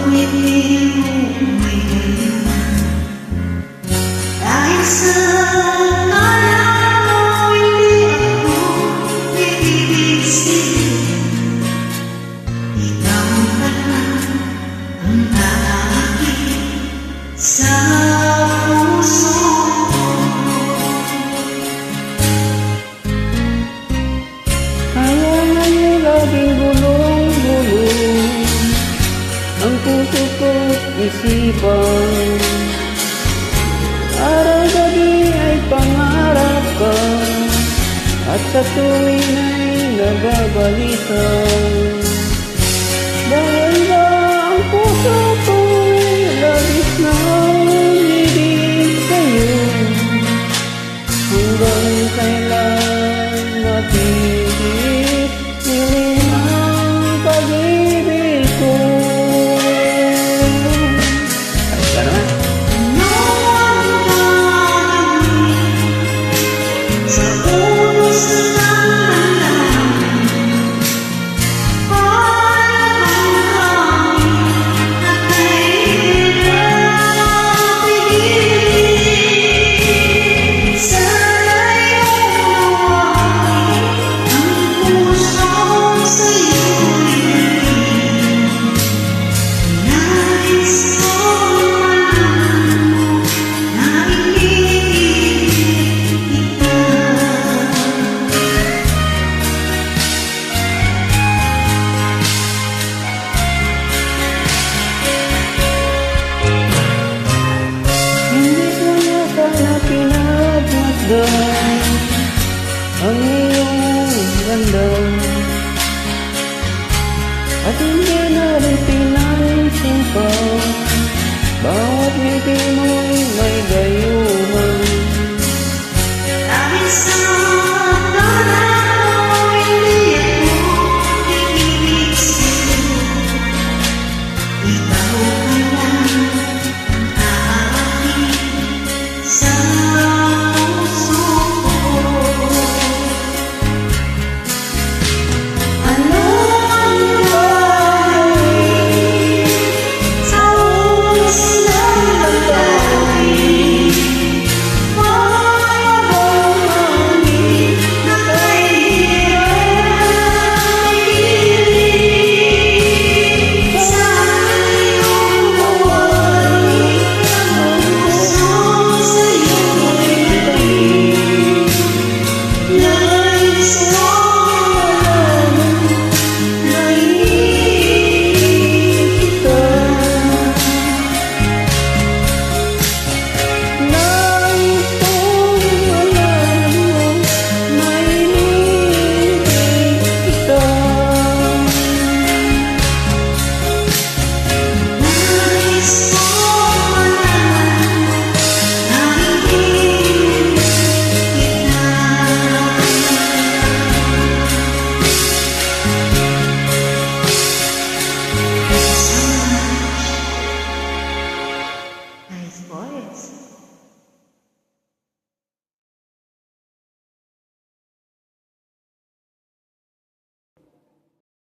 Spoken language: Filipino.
Awitin mo ngayon dahil sa kala mo hindi ako ibibig sa'yo. Ikaw pa lang ang aakit sa puso ko. Kaya ngayon laging gulong-gulong ang puso ko't isipan. Araw-gabi ay pangarap ka at sa tuwin ay nababalikan. Dahil ba ang puso ko'y labis na umibig sa'yo? Hanggang kailan matitis piling ang pag-ibig ko? Ay, ka naman. Ano ang gagawin sa unos ng langit para bang kami nakahirap sa iyong ang puso sa'yo'y nais ko malaman mo na iniibig kita. Hindi ko na sana pinagmasdan ang iyong ganda, at hindi na rin pinansin pa bawat ngiti mo'y may gayuman. Dahil sa kala mo hindi ako ibibig sa'yo. Ikaw